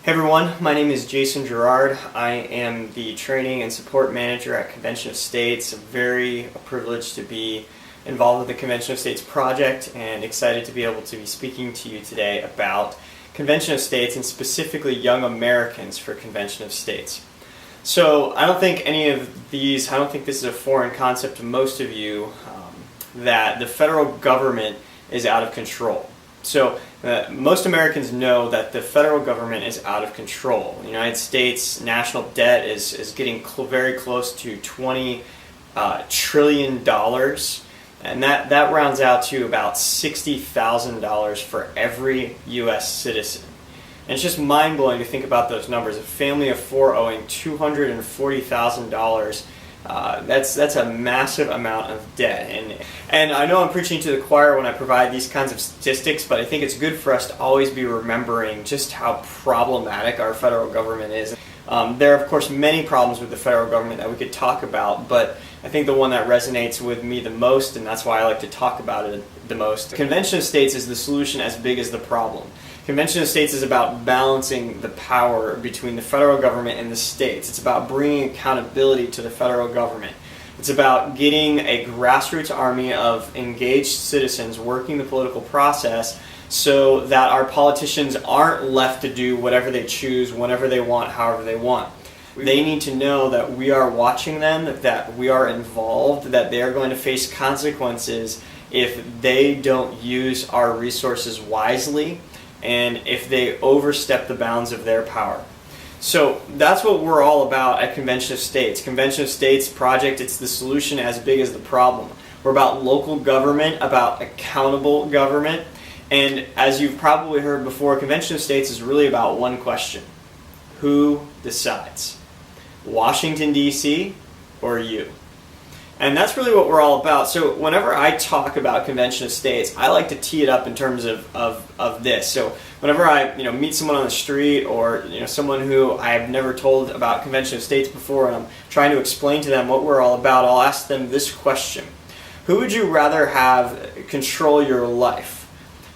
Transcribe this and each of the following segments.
Hey everyone, my name is Girard. I am the Training and Support Manager at Convention of States. Very privileged to be involved with the Convention of States project and excited to be able to be speaking to you today about Convention of States and specifically young Americans for Convention of States. So I don't think this is a foreign concept to most of you, that the federal government is out of control. So most Americans know that the federal government is out of control. The United States national debt is getting very close to $20 trillion, and that rounds out to about $60,000 for every U.S. citizen. And it's just mind-blowing to think about those numbers. A family of four owing $240,000. That's a massive amount of debt, and I know I'm preaching to the choir when I provide these kinds of statistics, but I think it's good for us to always be remembering just how problematic our federal government is. There are of course many problems with the federal government that we could talk about, but I think the one that resonates with me the most, and that's why I like to talk about it the most, Convention of States is the solution as big as the problem. Convention of States is about balancing the power between the federal government and the states. It's about bringing accountability to the federal government. It's about getting a grassroots army of engaged citizens working the political process so that our politicians aren't left to do whatever they choose, whenever they want, however they want. They need to know that we are watching them, that we are involved, that they are going to face consequences if they don't use our resources wisely, and if they overstep the bounds of their power. So that's what we're all about at Convention of States. Convention of States project, it's the solution as big as the problem. We're about local government, about accountable government, and as you've probably heard before, Convention of States is really about one question: who decides? Washington, D.C. or you? And that's really what we're all about. So whenever I talk about Convention of States, I like to tee it up in terms of this. So whenever I meet someone on the street, or someone who I have never told about Convention of States before, and I'm trying to explain to them what we're all about, I'll ask them this question: who would you rather have control your life?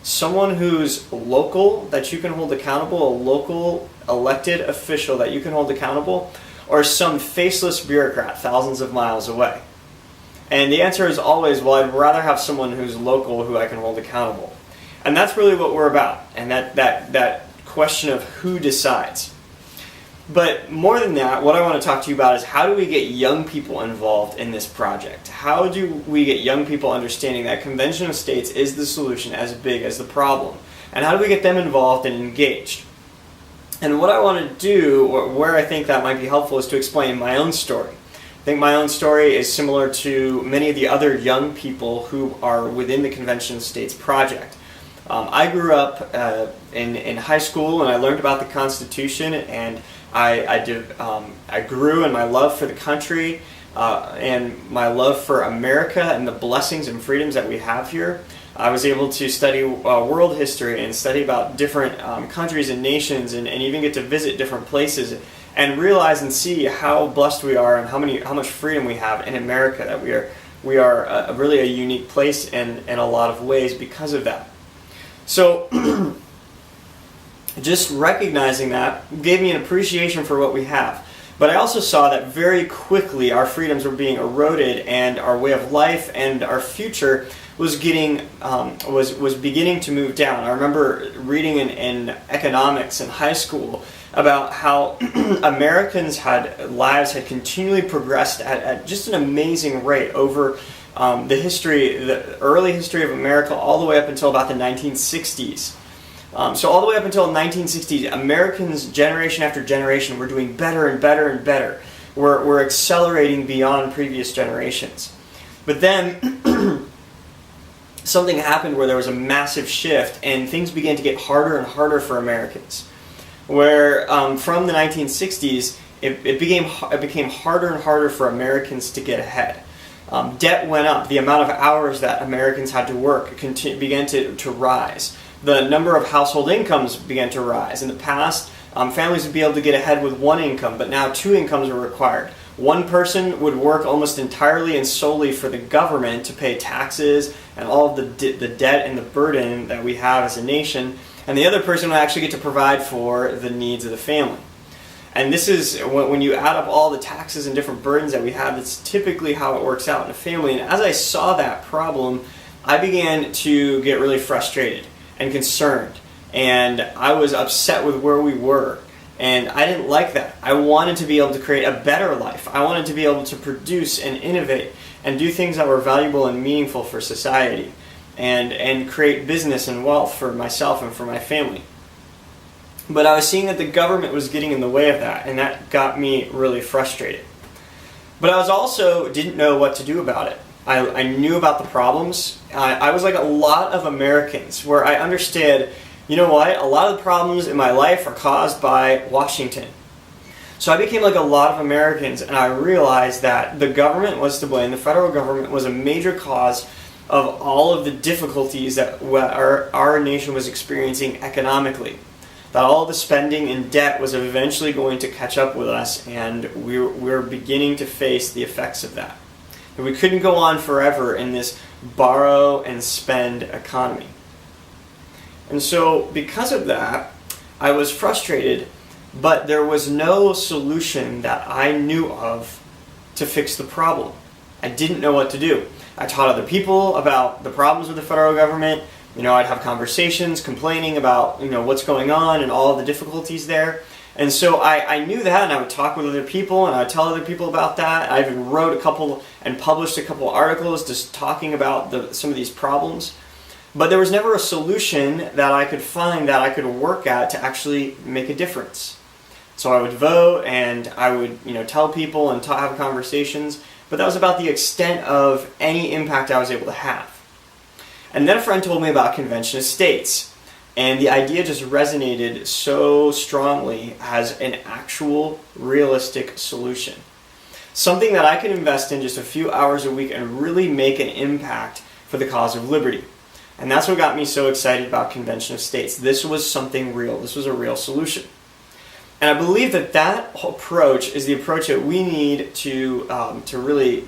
Someone who's local, that you can hold accountable, a local elected official that you can hold accountable, or some faceless bureaucrat thousands of miles away? And the answer is always, well, I'd rather have someone who's local who I can hold accountable. And that's really what we're about, and that question of who decides. But more than that, what I want to talk to you about is how do we get young people involved in this project? How do we get young people understanding that Convention of States is the solution as big as the problem? And how do we get them involved and engaged? And what I want to do, or where I think that might be helpful, is to explain my own story. I think my own story is similar to many of the other young people who are within the Convention of States project. I grew up in high school, and I learned about the Constitution, and I grew in my love for the country and my love for America and the blessings and freedoms that we have here. I was able to study world history and study about different countries and nations, and even get to visit different places and realize and see how blessed we are and how much freedom we have in America, that we are really a unique place in a lot of ways because of that. So just recognizing that gave me an appreciation for what we have. But I also saw that very quickly our freedoms were being eroded, and our way of life and our future was beginning to move down. I remember reading in economics in high school about how Americans' lives had continually progressed at just an amazing rate over the early history of America, all the way up until about the 1960s. So all the way up until the 1960s, Americans, generation after generation, were doing better and better and better. We're accelerating beyond previous generations. But then something happened where there was a massive shift, and things began to get harder and harder for Americans. Where from the 1960s, it became harder and harder for Americans to get ahead. Debt went up. The amount of hours that Americans had to work began to rise. The number of household incomes began to rise. In the past, families would be able to get ahead with one income, but now two incomes were required. One person would work almost entirely and solely for the government to pay taxes and all of the debt and the burden that we have as a nation, and the other person will actually get to provide for the needs of the family. And this is, when you add up all the taxes and different burdens that we have, that's typically how it works out in a family. And as I saw that problem, I began to get really frustrated and concerned. And I was upset with where we were. And I didn't like that. I wanted to be able to create a better life. I wanted to be able to produce and innovate and do things that were valuable and meaningful for society. And create business and wealth for myself and for my family. But I was seeing that the government was getting in the way of that, and that got me really frustrated. But I was also didn't know what to do about it. I knew about the problems. I was like a lot of Americans, where I understood, you know what, a lot of the problems in my life are caused by Washington. So I became like a lot of Americans, and I realized that the government was to blame. The federal government was a major cause of all of the difficulties that our nation was experiencing economically. That all the spending and debt was eventually going to catch up with us, and we're beginning to face the effects of that. And we couldn't go on forever in this borrow and spend economy. And so because of that, I was frustrated, but there was no solution that I knew of to fix the problem. I didn't know what to do. I taught other people about the problems with the federal government. I'd have conversations complaining about, what's going on and all of the difficulties there. And so I knew that, and I would talk with other people, and I would tell other people about that. I even wrote a couple and published a couple articles just talking about some of these problems. But there was never a solution that I could find that I could work at to actually make a difference. So I would vote, and I would, tell people and have conversations, but that was about the extent of any impact I was able to have. And then a friend told me about convention of states, and the idea just resonated so strongly as an actual realistic solution. Something that I could invest in just a few hours a week and really make an impact for the cause of liberty. And that's what got me so excited about convention of states. This was something real. This was a real solution. And I believe that approach is the approach that we need to really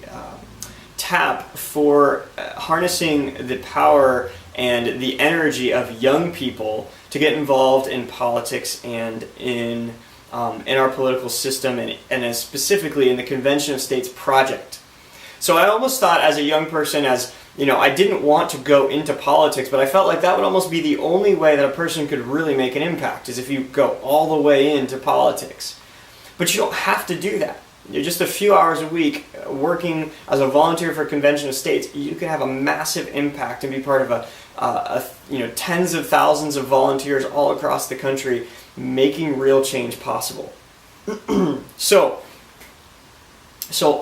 tap for harnessing the power and the energy of young people to get involved in politics and in our political system, and specifically in the Convention of States project. So I almost thought as a young person, I didn't want to go into politics, but I felt like that would almost be the only way that a person could really make an impact, is if you go all the way into politics. But you don't have to do that. You're just a few hours a week working as a volunteer for Convention of States. You can have a massive impact and be part of tens of thousands of volunteers all across the country, making real change possible. So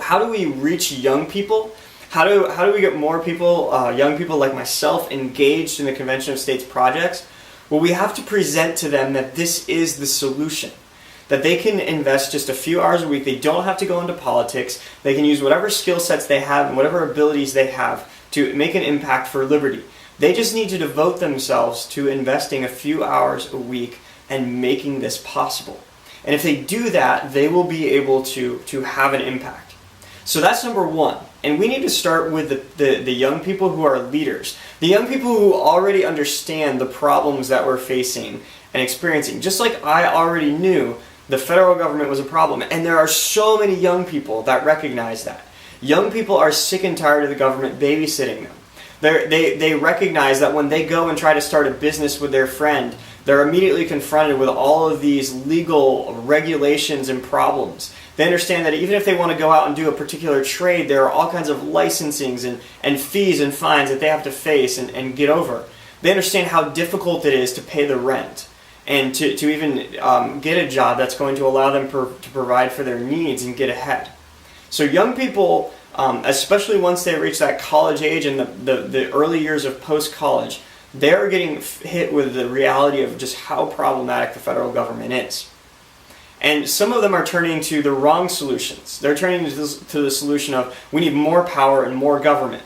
how do we reach young people? How do we get more people, young people like myself, engaged in the Convention of States projects? Well, we have to present to them that this is the solution. That they can invest just a few hours a week. They don't have to go into politics. They can use whatever skill sets they have and whatever abilities they have to make an impact for liberty. They just need to devote themselves to investing a few hours a week and making this possible. And if they do that, they will be able to have an impact. So that's number one. And we need to start with the young people who are leaders. The young people who already understand the problems that we're facing and experiencing. Just like I already knew the federal government was a problem. And there are so many young people that recognize that. Young people are sick and tired of the government babysitting them. They recognize that when they go and try to start a business with their friend, they're immediately confronted with all of these legal regulations and problems. They understand that even if they want to go out and do a particular trade, there are all kinds of licensings and fees and fines that they have to face and get over. They understand how difficult it is to pay the rent and to even get a job that's going to allow them to provide for their needs and get ahead. So young people, especially once they reach that college age and the early years of post-college, they're getting hit with the reality of just how problematic the federal government is. And some of them are turning to the wrong solutions. They're turning to the solution of, we need more power and more government.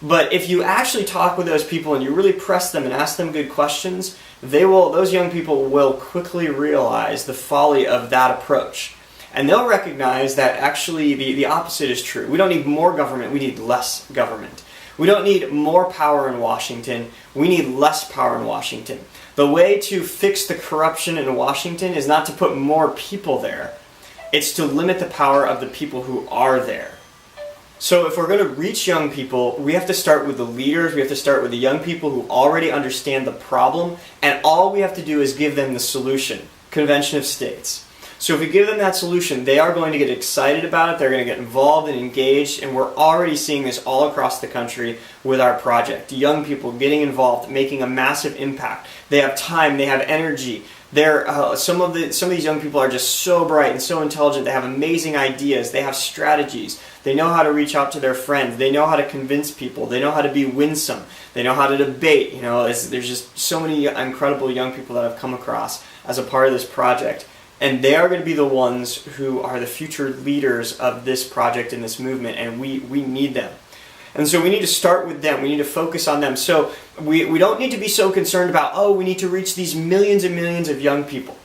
But if you actually talk with those people and you really press them and ask them good questions, those young people will quickly realize the folly of that approach. And they'll recognize that actually the opposite is true. We don't need more government, we need less government. We don't need more power in Washington, we need less power in Washington. The way to fix the corruption in Washington is not to put more people there. It's to limit the power of the people who are there. So if we're going to reach young people, we have to start with the leaders, we have to start with the young people who already understand the problem, and all we have to do is give them the solution, Convention of States. So if we give them that solution, they are going to get excited about it, they're going to get involved and engaged, and we're already seeing this all across the country with our project. Young people getting involved, making a massive impact. They have time, they have energy. Some of these young people are just so bright and so intelligent. They have amazing ideas. They have strategies. They know how to reach out to their friends. They know how to convince people. They know how to be winsome. They know how to debate. There's just so many incredible young people that I've come across as a part of this project. And they are going to be the ones who are the future leaders of this project and this movement, and we need them. And so we need to start with them. We need to focus on them. So we don't need to be so concerned about, we need to reach these millions and millions of young people.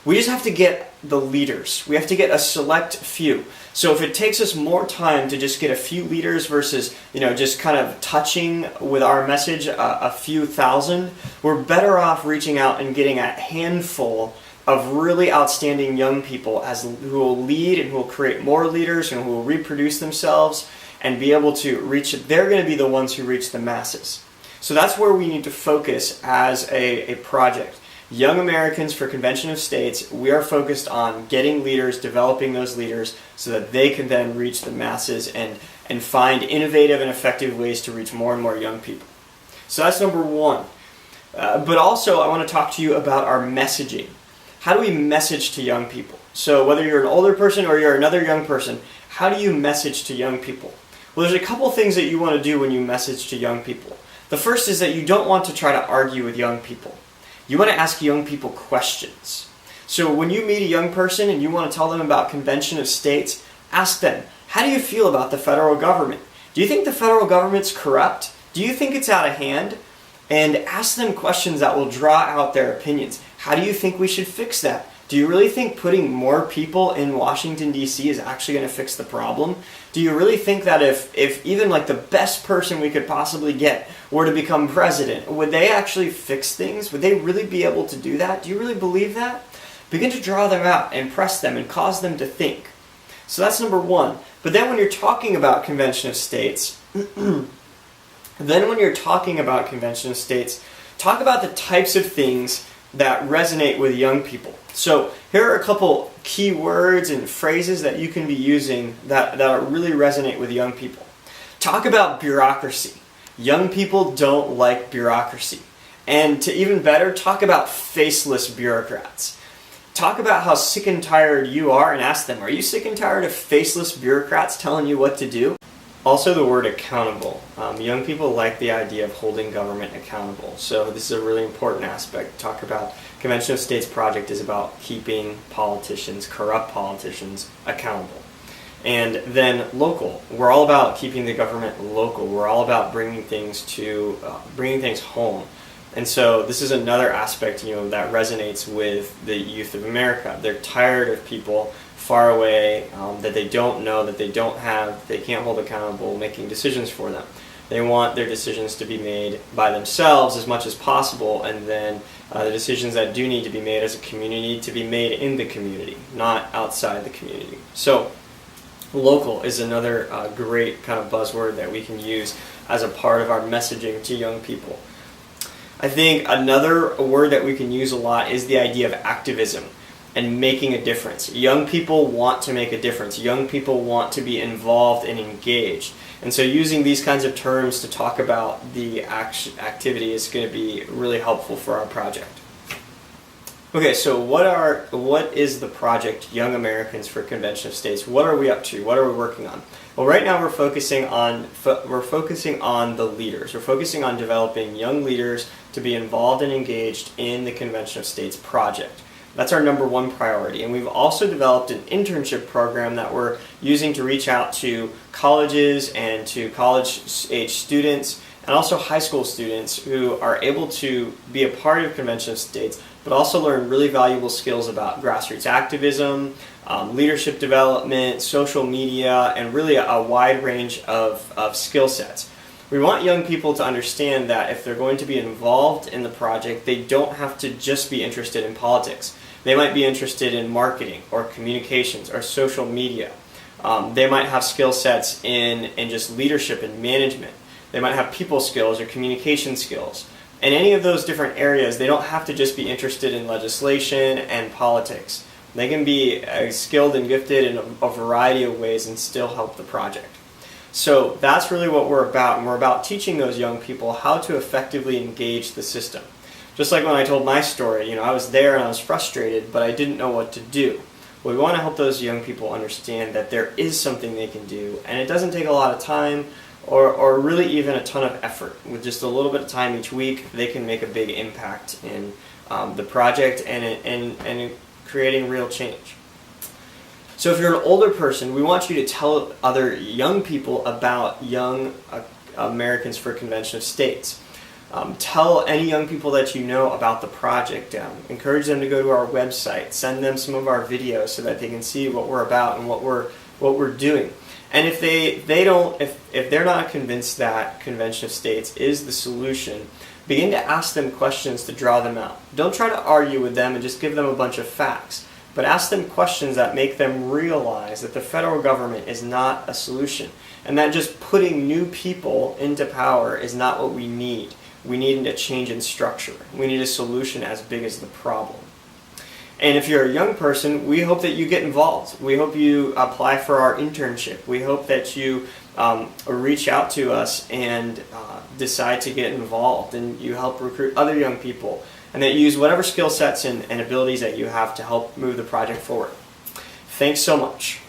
We just have to get the leaders. We have to get a select few. So if it takes us more time to just get a few leaders versus, just kind of touching with our message a few thousand, we're better off reaching out and getting a handful of really outstanding young people who will lead and who will create more leaders and who will reproduce themselves and be able to reach. They're going to be the ones who reach the masses. So that's where we need to focus as a project. Young Americans for Convention of States, we are focused on getting leaders, developing those leaders so that they can then reach the masses and find innovative and effective ways to reach more and more young people. So that's number one. But also I want to talk to you about our messaging. How do we message to young people? So whether you're an older person or you're another young person, how do you message to young people? Well, there's a couple things that you want to do when you message to young people. The first is that you don't want to try to argue with young people. You want to ask young people questions. So when you meet a young person and you want to tell them about Convention of States, ask them, how do you feel about the federal government? Do you think the federal government's corrupt? Do you think it's out of hand? And ask them questions that will draw out their opinions. How do you think we should fix that? Do you really think putting more people in Washington, D.C. is actually going to fix the problem? Do you really think that if even like the best person we could possibly get were to become president, would they actually fix things? Would they really be able to do that? Do you really believe that? Begin to draw them out and press them and cause them to think. So that's number one. But then when you're talking about Convention of States, talk about the types of things that resonate with young people. So here are a couple key words and phrases that you can be using that really resonate with young people. Talk about bureaucracy. Young people don't like bureaucracy. And to even better, talk about faceless bureaucrats. Talk about how sick and tired you are and ask them, are you sick and tired of faceless bureaucrats telling you what to do? Also the word accountable. Young people like the idea of holding government accountable. So this is a really important aspect. Talk about Convention of States project is about keeping politicians, corrupt politicians, accountable. And then local. We're all about keeping the government local. We're all about bringing things home. And so this is another aspect, that resonates with the youth of America. They're tired of people far away that they don't know, that they don't have, they can't hold accountable, making decisions for them. They want their decisions to be made by themselves as much as possible, and then the decisions that do need to be made as a community to be made in the community, not outside the community. So local is another great kind of buzzword that we can use as a part of our messaging to young people. I think another word that we can use a lot is the idea of activism and making a difference. Young people want to make a difference. Young people want to be involved and engaged. And so using these kinds of terms to talk about the activity is going to be really helpful for our project. Okay, so what is the project Young Americans for Convention of States? What are we up to? What are we working on? Well, right now we're focusing on the leaders. We're focusing on developing young leaders to be involved and engaged in the Convention of States project. That's our number one priority. And we've also developed an internship program that we're using to reach out to colleges and to college-age students and also high school students who are able to be a part of Convention of States, but also learn really valuable skills about grassroots activism, leadership development, social media, and really a wide range of skill sets. We want young people to understand that if they're going to be involved in the project, they don't have to just be interested in politics. They might be interested in marketing or communications or social media. They might have skill sets in just leadership and management. They might have people skills or communication skills. In any of those different areas, they don't have to just be interested in legislation and politics. They can be skilled and gifted in a variety of ways and still help the project. So that's really what we're about, and we're about teaching those young people how to effectively engage the system. Just like when I told my story, I was there and I was frustrated, but I didn't know what to do. Well, we want to help those young people understand that there is something they can do, and it doesn't take a lot of time or really even a ton of effort. With just a little bit of time each week, they can make a big impact in the project and in creating real change. So if you're an older person, we want you to tell other young people about Young Americans for Convention of States. Tell any young people that you know about the project. Encourage them to go to our website. Send them some of our videos so that they can see what we're about and what we're doing. And if they're not convinced that Convention of States is the solution, begin to ask them questions to draw them out. Don't try to argue with them and just give them a bunch of facts, but ask them questions that make them realize that the federal government is not a solution, and that just putting new people into power is not what we need. We need a change in structure. We need a solution as big as the problem. And if you're a young person, we hope that you get involved. We hope you apply for our internship. We hope that you reach out to us and decide to get involved, and you help recruit other young people, and that you use whatever skill sets and abilities that you have to help move the project forward. Thanks so much.